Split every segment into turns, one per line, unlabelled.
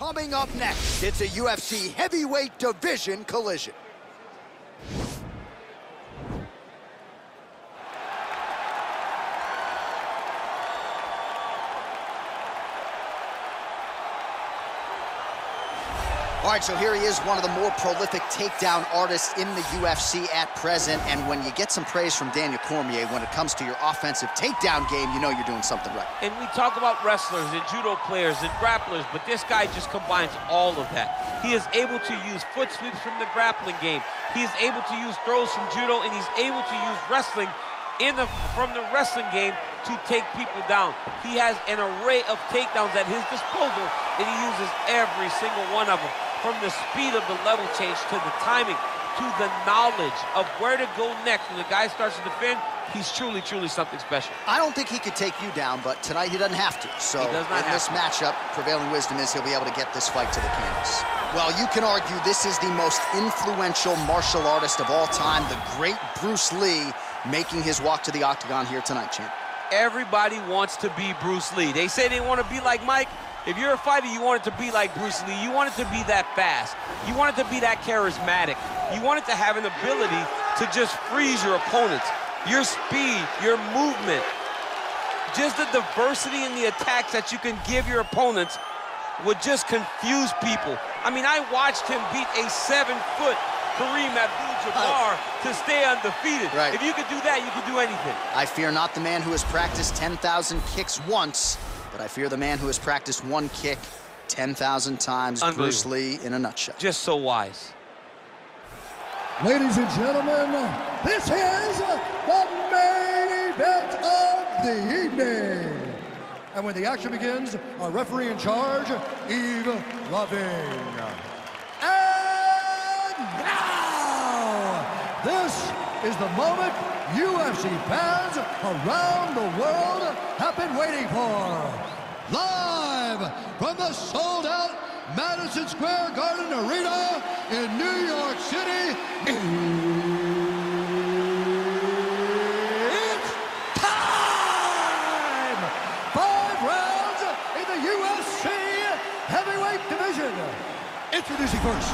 Coming up next, it's a UFC heavyweight division collision. All right, so here he is, one of the more prolific takedown artists in the UFC at present. And when you get some praise from Daniel Cormier when it comes to your offensive takedown game, you know you're doing something right.
And we talk about wrestlers and judo players and grapplers, but this guy just combines all of that. He is able to use foot sweeps from the grappling game. He is able to use throws from judo, and he's able to use wrestling from the wrestling game to take people down. He has an array of takedowns at his disposal, and he uses every single one of them. From the speed of the level change to the timing to the knowledge of where to go next when the guy starts to defend, he's truly, truly something special.
I don't think he could take you down, but tonight he doesn't have to. So
in this
matchup, prevailing wisdom is he'll be able to get this fight to the canvas. Well, you can argue this is the most influential martial artist of all time, the great Bruce Lee, making his walk to the octagon here tonight, champ.
Everybody wants to be Bruce Lee. They say they want to be like Mike. If you're a fighter, you want it to be like Bruce Lee. You want it to be that fast. You want it to be that charismatic. You want it to have an ability to just freeze your opponents. Your speed, your movement, just the diversity in the attacks that you can give your opponents would just confuse people. I mean, I watched him beat a 7-foot Kareem Abdul-Jabbar to stay undefeated.
Right.
If you could do that, you could do anything.
I fear not the man who has practiced 10,000 kicks once, but I fear the man who has practiced one kick 10,000 times. Bruce Lee in a nutshell.
Just so wise.
Ladies and gentlemen, this is the main event of the evening. And when the action begins, our referee in charge, Yves Loving. And now, this is the moment UFC fans around the world have been waiting for. Live from the sold-out Madison Square Garden Arena in New York City, it's time! 5 rounds in the UFC heavyweight division. Introducing first,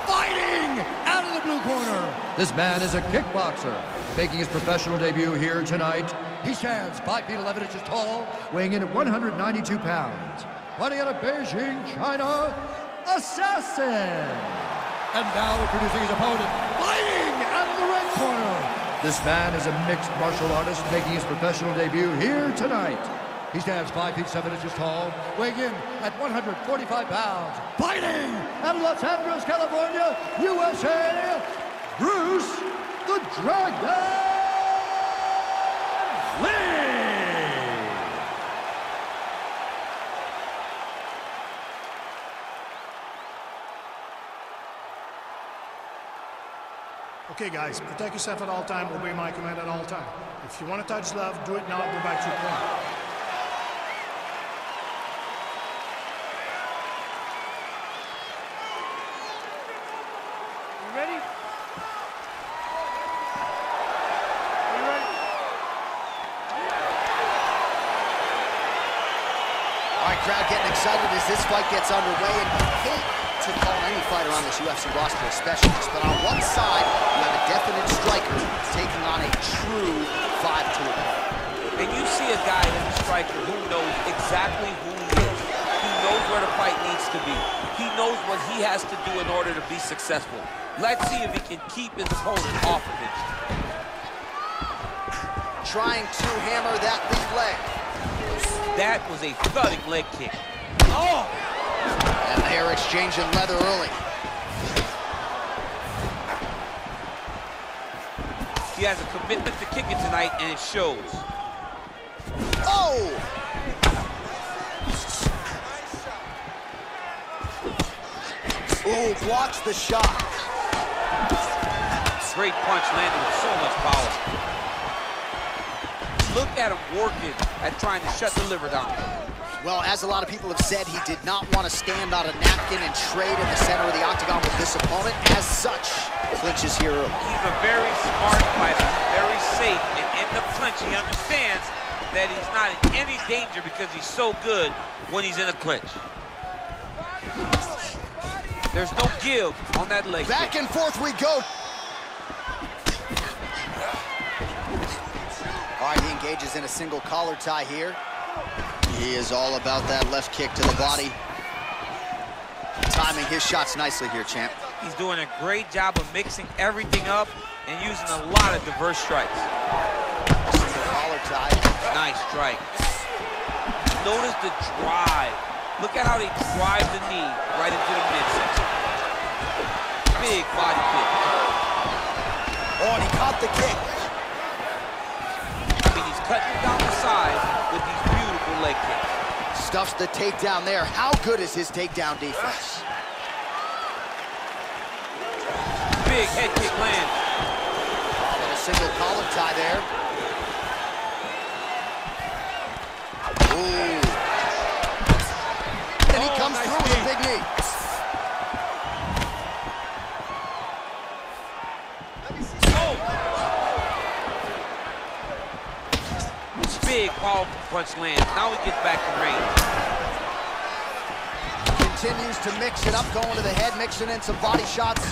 fighting out of the blue corner. This man is a kickboxer, making his professional debut here tonight. He stands 5 feet 11 inches tall, weighing in at 192 pounds. Fighting out of Beijing, China, Assassin. And now introducing his opponent, fighting out of the red corner. This man is a mixed martial artist, making his professional debut here tonight. He stands 5 feet 7 inches tall, weighing in at 145 pounds. Fighting out of Los Angeles, California, USA, Bruce the Dragon Lee!
Okay, guys, protect yourself at all time, obey my command at all time. If you want to touch love, do it now, go back to your corner. You ready? Are you ready?
All right, crowd getting excited as this fight gets underway, and you hate to call any fighter on this UFC roster a specialist, but on one side, you have a definite striker taking on a true 5-tool.
And you see a guy in the striker who knows exactly who he is. He knows where the fight needs to be. He knows what he has to do in order to be successful. Let's see if he can keep his opponent off of it.
Trying to hammer that lead leg.
That was a thudding leg kick. Oh!
And they're exchanging leather early.
He has a commitment to kicking tonight, and it shows.
Oh! Ooh, blocks the shot.
Great punch landed with so much power. Look at him working at trying to shut the liver down.
Well, as a lot of people have said, he did not want to stand on a napkin and trade in the center of the octagon with this opponent. As such, clinches here early.
He's a very smart fighter, very safe, and in the clinch, he understands that he's not in any danger because he's so good when he's in a clinch. There's no give on that leg
Back
kick.
and forth we go. All right, he engages in a single collar tie here. He is all about that left kick to the body. Timing his shots nicely here, champ.
He's doing a great job of mixing everything up and using a lot of diverse strikes.
Single collar tie.
Nice strike. Notice the drive. Look at how they drive the knee right into the midsection. Big body kick.
Oh, and he caught the kick.
I mean, he's cutting down the side with these beautiful leg kicks.
Stuffs the takedown there. How good is his takedown defense?
Big head kick lands.
And a single collar tie there. Ooh. And he comes
nice
through with a big knee.
Big, powerful punch lands. Now he gets back in range.
Continues to mix it up, going to the head, mixing in some body shots.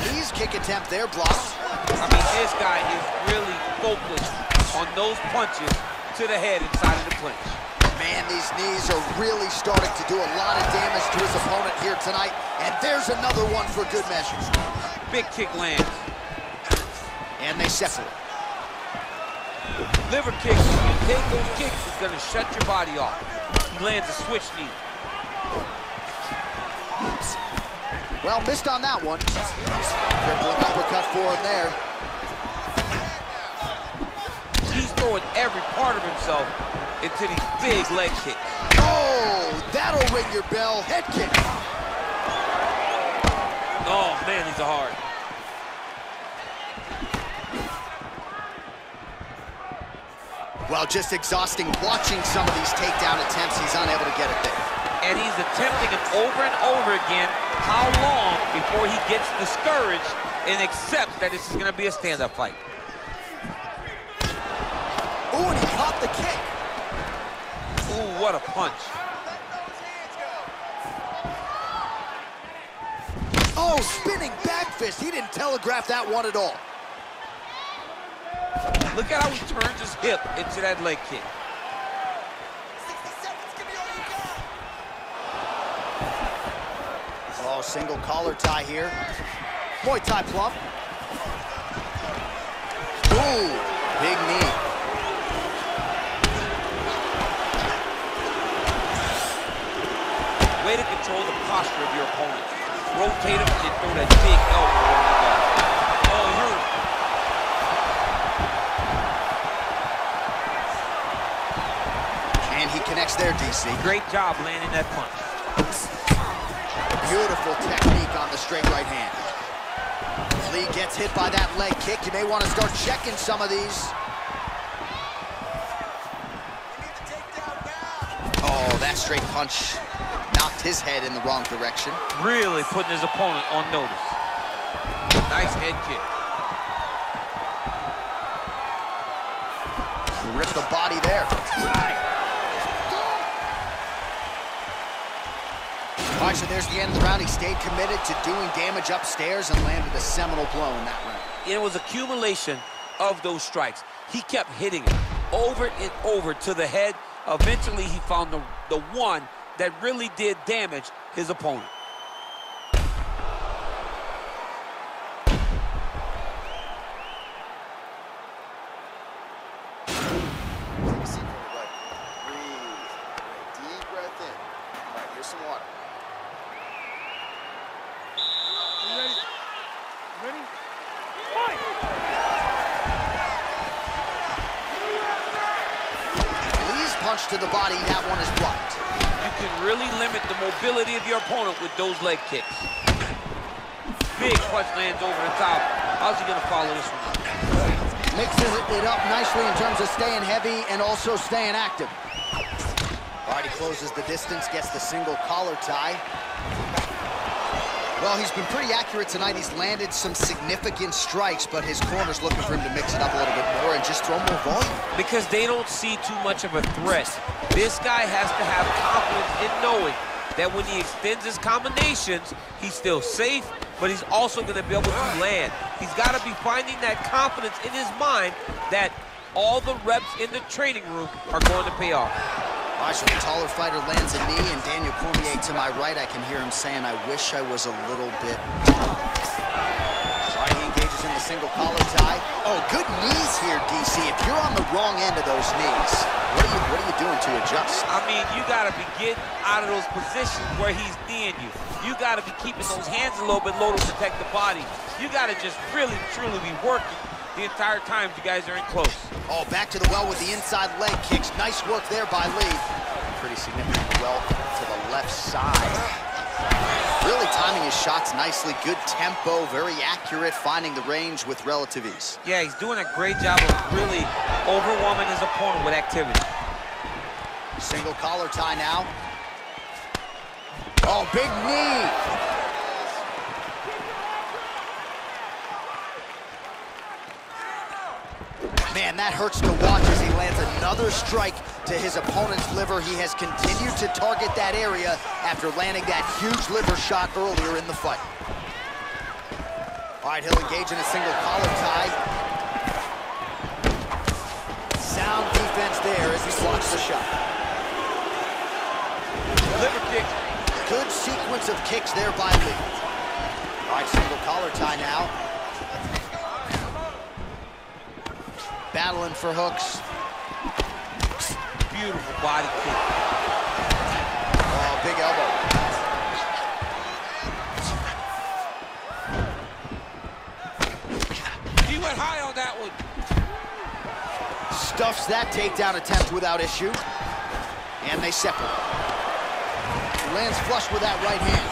Knees kick attempt there, blocked.
I mean, this guy is really focused on those punches to the head inside of the clinch.
Man, these knees are really starting to do a lot of damage to his opponent here tonight. And there's another one for good measure.
Big kick lands.
And they separate.
Liver kicks, when you take those kicks, it's gonna shut your body off. He lands a switch knee.
Well, missed on that one. Crippling uppercut for him there.
He's throwing every part of himself into these big leg kicks.
Oh, that'll ring your bell. Head kick.
Oh, man, these are hard.
Well, just exhausting watching some of these takedown attempts. He's unable to get it there.
And he's attempting it over and over again. How long before he gets discouraged and accepts that this is going to be a stand-up fight?
Ooh, and he caught the kick.
Ooh, what a punch.
Oh, spinning back fist. He didn't telegraph that one at all.
Look at how he turns his hip into that leg kick.
Oh, single collar tie here. Muay Thai plump. Ooh, big knee.
Way to control the posture of your opponent. Rotate him and throw that big elbow on the guard. Oh, he hurt him.
And he connects there, DC.
Great job landing that punch.
Beautiful technique on the straight right hand. Lee gets hit by that leg kick. You may want to start checking some of these. Oh, that straight punch knocked his head in the wrong direction.
Really putting his opponent on notice. Nice head kick.
Rip the body there. All right, so there's the end of the round. He stayed committed to doing damage upstairs and landed a seminal blow in that round.
It was accumulation of those strikes. He kept hitting it over and over to the head. Eventually, he found the one that really did damage his opponent.
Take a seat for me, bud. Breathe. Deep breath in. All right, here's some water.
You ready? You ready? Fight!
Lee's punch to the body, that one is blocked.
You can really limit the mobility of your opponent with those leg kicks. Big punch lands over the top. How's he gonna follow this one?
Mixes it up nicely in terms of staying heavy and also staying active. All right, he closes the distance, gets the single collar tie. Well, he's been pretty accurate tonight. He's landed some significant strikes, but his corner's looking for him to mix it up a little bit more and just throw more volume.
Because they don't see too much of a threat. This guy has to have confidence in knowing that when he extends his combinations, he's still safe, but he's also going to be able to land. He's got to be finding that confidence in his mind that all the reps in the training room are going to pay off.
All right, so the taller fighter lands a knee, and Daniel Cormier to my right, I can hear him saying, I wish I was a little bit... All right, he engages in the single collar tie. Oh, good knees here, DC. If you're on the wrong end of those knees, what are you doing to adjust?
I mean, you got to be getting out of those positions where he's kneeing you. You got to be keeping those hands a little bit low to protect the body. You got to just really, truly be working the entire time you guys are in close.
Oh, back to the well with the inside leg kicks. Nice work there by Lee. Pretty significant well to the left side. Really timing his shots nicely. Good tempo, very accurate, finding the range with relative ease.
Yeah, he's doing a great job of really overwhelming his opponent with activity.
Single collar tie now. Oh, big knee. Man, that hurts to watch as he lands another strike to his opponent's liver. He has continued to target that area after landing that huge liver shot earlier in the fight. All right, he'll engage in a single collar tie. Sound defense there as he blocks the shot.
Liver kick.
Good sequence of kicks there by Lee. All right, single collar tie now. Battling for hooks.
Beautiful body kick.
Oh, big elbow.
He went high on that one.
Stuffs that takedown attempt without issue. And they separate. Lands flush with that right hand.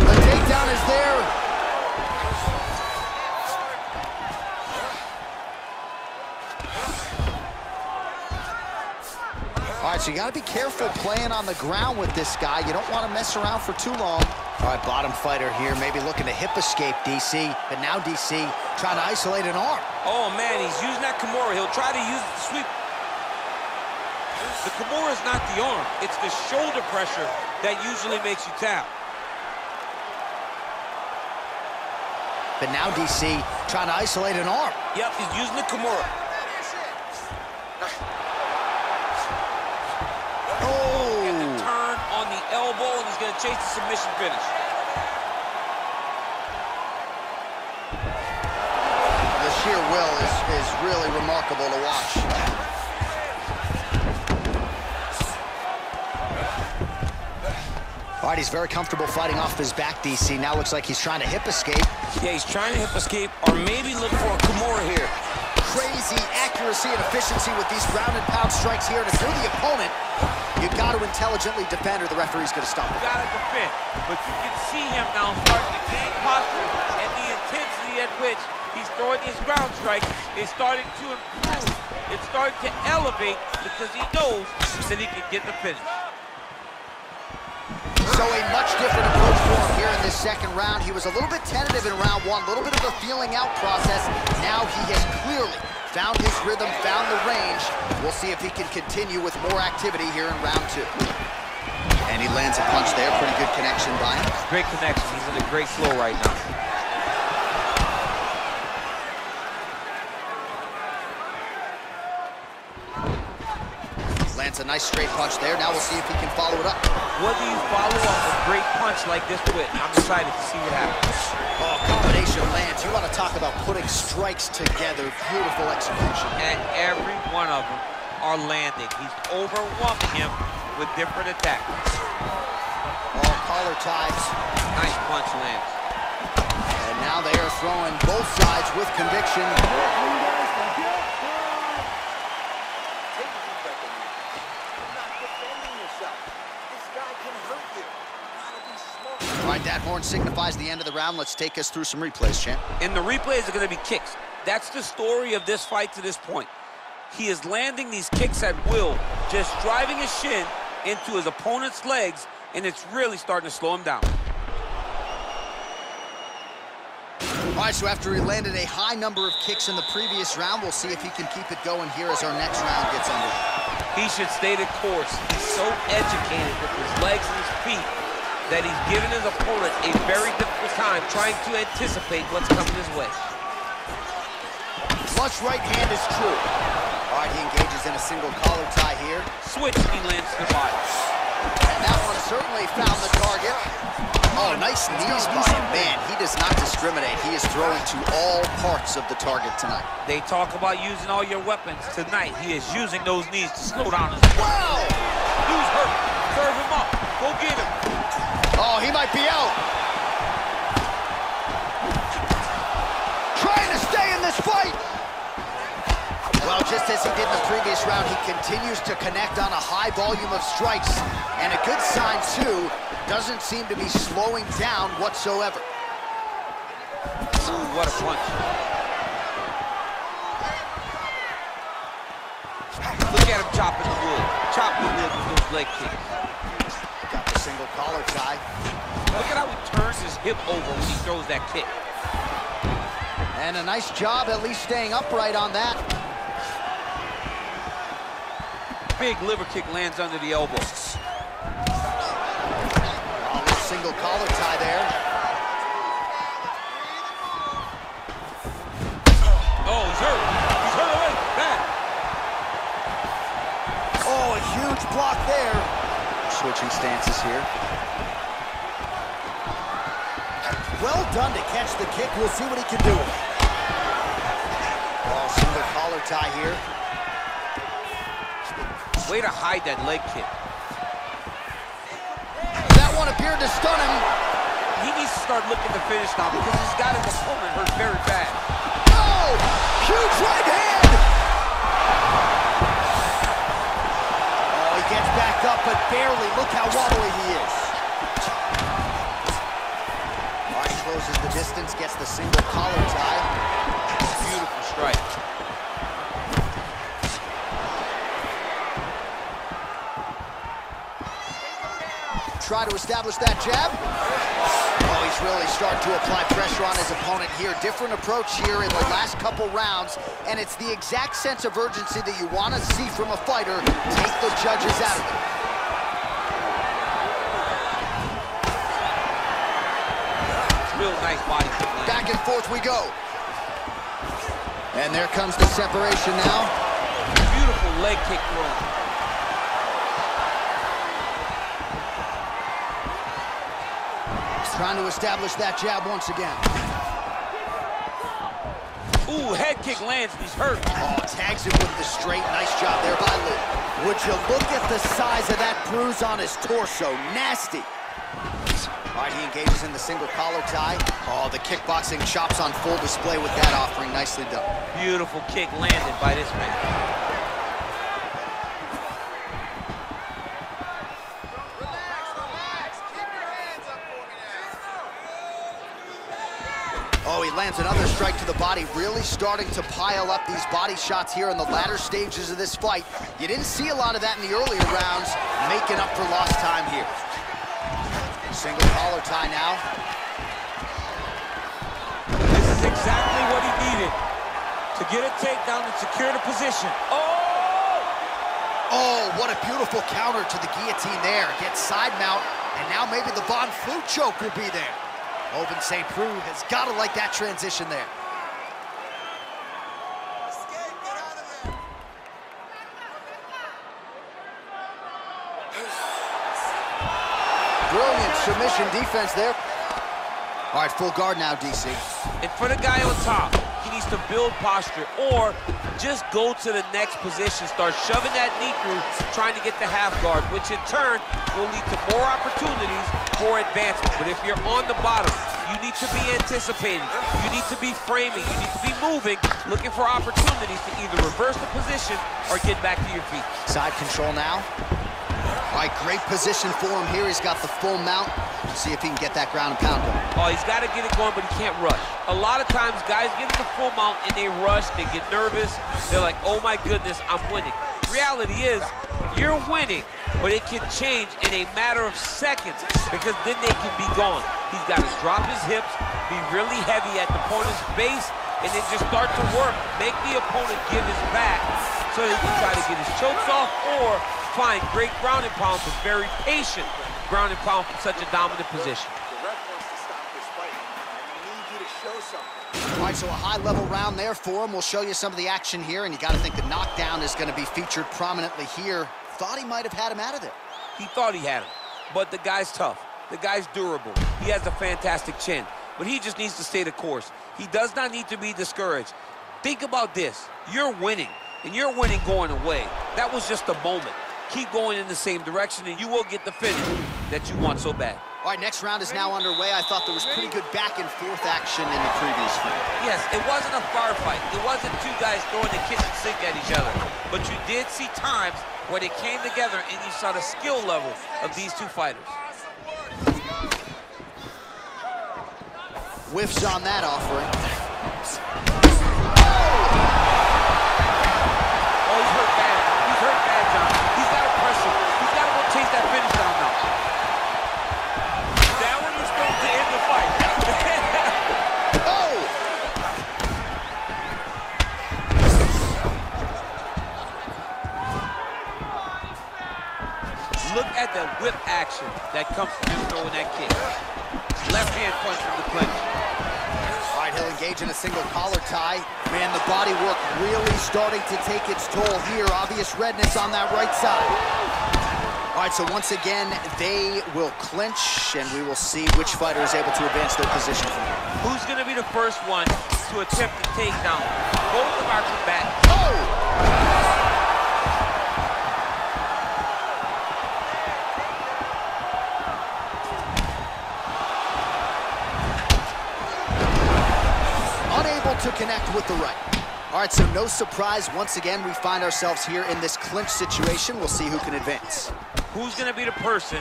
The takedown is there. All right, so you got to be careful playing on the ground with this guy. You don't want to mess around for too long. All right, bottom fighter here, maybe looking to hip escape DC, but now DC trying to isolate an arm.
Oh, man, he's using that Kimura. He'll try to use the sweep. The Kimura is not the arm. It's the shoulder pressure that usually makes you tap.
But now DC trying to isolate an arm.
Yep, he's using the Kimura. Turn on the elbow, and he's going to chase the submission finish.
The sheer will is really remarkable to watch. All right, he's very comfortable fighting off his back, DC. Now looks like he's trying to hip escape.
Yeah, he's trying to hip escape, or maybe look for a Kimura here.
Crazy accuracy and efficiency with these ground and pound strikes here. And if you're the opponent, you've got to intelligently defend or the referee's going to stop it.
You got to defend, but you can see him now starting to gain posture, and the intensity at which he's throwing his ground strike is starting to improve. It's starting to elevate because he knows that he can get the finish.
So a much different approach for him here in this second round. He was a little bit tentative in round one, a little bit of a feeling out process. Now he has clearly found his rhythm, found the range. We'll see if he can continue with more activity here in round two. And he lands a punch there. Pretty good connection by him.
Great connection. He's in a great flow right now.
Lands a nice straight punch there. Now we'll see if he can follow it up.
What do you follow up a great punch like this with? I'm excited to see what happens.
Oh, combination lands. You want to talk about putting strikes together. Beautiful execution.
And every one of them are landing. He's overwhelming him with different attacks.
Oh, collar ties.
Nice punch lands.
And now they are throwing both sides with conviction. All right, that horn signifies the end of the round. Let's take us through some replays, champ.
And the replays are going to be kicks. That's the story of this fight to this point. He is landing these kicks at will, just driving his shin into his opponent's legs, and it's really starting to slow him down.
All right, so after he landed a high number of kicks in the previous round, we'll see if he can keep it going here as our next round gets underway.
He should stay the course. He's so educated with his legs and his feet that he's giving his opponent a very difficult time trying to anticipate what's coming his way.
Flush right hand is true. All right, he engages in a single collar tie here.
Switch, he lands to the body.
And that one certainly found the target. Oh, nice knees by him. Man, he does not discriminate. He is throwing to all parts of the target tonight.
They talk about using all your weapons. Tonight, he is using those knees to slow down his...
Wow!
Dude's hurt. Serve him up. Go get him.
Oh, he might be out. Trying to stay in this fight. Well, just as he did in the previous round, he continues to connect on a high volume of strikes. And a good sign, too, doesn't seem to be slowing down whatsoever.
Ooh, what a punch. Look at him chopping the wood. Chopping the wood with those leg kicks.
Got the single collar tie.
Look at how he turns his hip over when he throws that kick.
And a nice job at least staying upright on that.
Big liver kick lands under the elbow.
Oh, single collar tie there.
Oh, he's hurt. He's hurt already. Bad.
Oh, a huge block there. Switching stances here. Well done to catch the kick. We'll see what he can do. Oh, single collar tie here.
Way to hide that leg kick.
That one appeared to stun him.
He needs to start looking to finish now because he's got his opponent hurt very bad.
Oh, huge right hand. Oh, he gets back up, but barely. Look how wobbly he is. All right, closes the distance, gets the single collar tie.
Beautiful strike.
Try to establish that jab. Oh, he's really starting to apply pressure on his opponent here. Different approach here in the last couple rounds, and it's the exact sense of urgency that you want to see from a fighter. Take the judges out of it.
Real nice body kick.
Back and forth we go. And there comes the separation now.
Beautiful leg kick throw.
Trying to establish that jab once again.
Ooh, head kick lands, he's hurt.
Oh, tags him with the straight. Nice job there by Lou. Would you look at the size of that bruise on his torso? Nasty. All right, he engages in the single collar tie. Oh, the kickboxing chops on full display with that offering. Nicely done.
Beautiful kick landed by this man.
Oh, he lands another strike to the body, really starting to pile up these body shots here in the latter stages of this fight. You didn't see a lot of that in the earlier rounds, making up for lost time here. Single collar tie now.
This is exactly what he needed to get a takedown and secure the position.
Oh, what a beautiful counter to the guillotine there. Gets side mount, and now maybe the Von Flue choke will be there. Open St. Preux has got to like that transition there. Brilliant submission defense there. All right, full guard now, DC.
And for the guy on top, he needs to build posture or just go to the next position, start shoving that knee through, trying to get the half guard, which in turn will lead to more opportunities for advancement. But if you're on the bottom, you need to be anticipating, you need to be framing, you need to be moving, looking for opportunities to either reverse the position or get back to your feet.
Side control now. All right, great position for him here. He's got the full mount. See if he can get that ground and pound going.
Oh, he's got to get it going, but he can't rush. A lot of times, guys get in the full mount and they rush, they get nervous. They're like, oh my goodness, I'm winning. Reality is, you're winning, but it can change in a matter of seconds because then they can be gone. He's got to drop his hips, be really heavy at the opponent's base, and then just start to work. Make the opponent give his back so that he can try to get his chokes off or find great ground and pound, but very patient ground and pound from such a dominant position.
The ref wants to stop this fight. I need you to show something.
All right, so a high-level round there for him. We'll show you some of the action here, and you got to think the knockdown is going to be featured prominently here. Thought he might have had him out of there.
He thought he had him, but the guy's tough. The guy's durable. He has a fantastic chin, but he just needs to stay the course. He does not need to be discouraged. Think about this. You're winning, and you're winning going away. That was just a moment. Keep going in the same direction, and you will get the finish that you want so bad.
All right, next round is now underway. I thought there was pretty good back-and-forth action in the previous round.
Yes, it wasn't a firefight. It wasn't two guys throwing the kitchen sink at each other. But you did see times where they came together, and you saw the skill level of these two fighters.
Whiffs on that offering.
Oh, he's hurt bad. He's hurt bad, John. He's got to press him. He's got to go chase that finish down now. That one was supposed to end the fight.
Oh!
Look at the whip action that comes from him throwing that kick. Left hand punch from the clinch.
All right, he'll engage in a single collar tie. Man, the body work really starting to take its toll here. Obvious redness on that right side. All right, so once again, they will clinch, and we will see which fighter is able to advance their position from here.
Who's going to be the first one to attempt the takedown? Both of our combatants.
Oh! To connect with the right. All right, so no surprise. Once again, we find ourselves here in this clinch situation. We'll see who can advance.
Who's going to be the person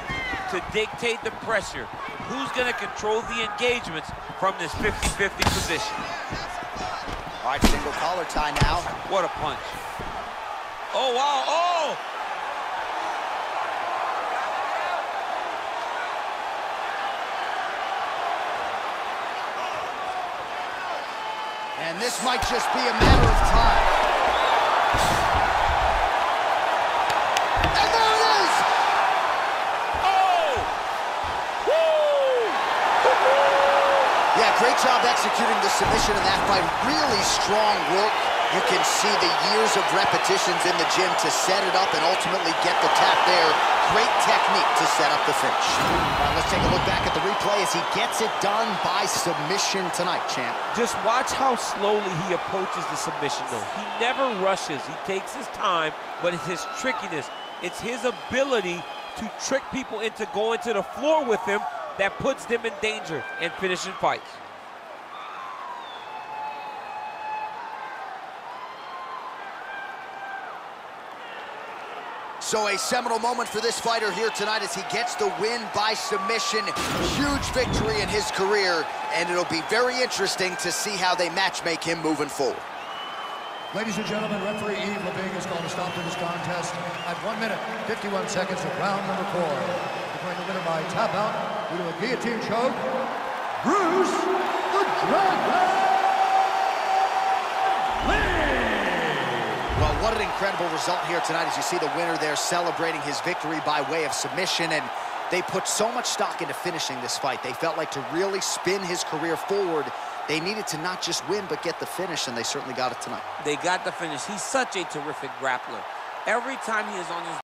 to dictate the pressure? Who's going to control the engagements from this 50-50 position?
All right, single collar tie now.
What a punch. Oh, wow. Oh!
And this might just be a matter of time. And there it is!
Oh! Woo!
Yeah, great job executing the submission in that fight. Really strong work. You can see the years of repetitions in the gym to set it up and ultimately get the tap there. Great technique to set up the finish. All right, let's take a look back at the replay as he gets it done by submission tonight, champ.
Just watch how slowly he approaches the submission, though. He never rushes. He takes his time, but it's his trickiness. It's his ability to trick people into going to the floor with him that puts them in danger and finishing fights.
So a seminal moment for this fighter here tonight as he gets the win by submission. Huge victory in his career, and it'll be very interesting to see how they matchmake him moving forward.
Ladies and gentlemen, referee Yves Leving is going to stop to this contest at 1 minute, 51 seconds of round number 4. Declaring the winner by tap out due to a guillotine choke, Bruce the Dragon Lee!
Well, what an incredible result here tonight as you see the winner there celebrating his victory by way of submission, and they put so much stock into finishing this fight. They felt like to really spin his career forward, they needed to not just win, but get the finish, and they certainly got it tonight.
They got the finish. He's such a terrific grappler. Every time he is on his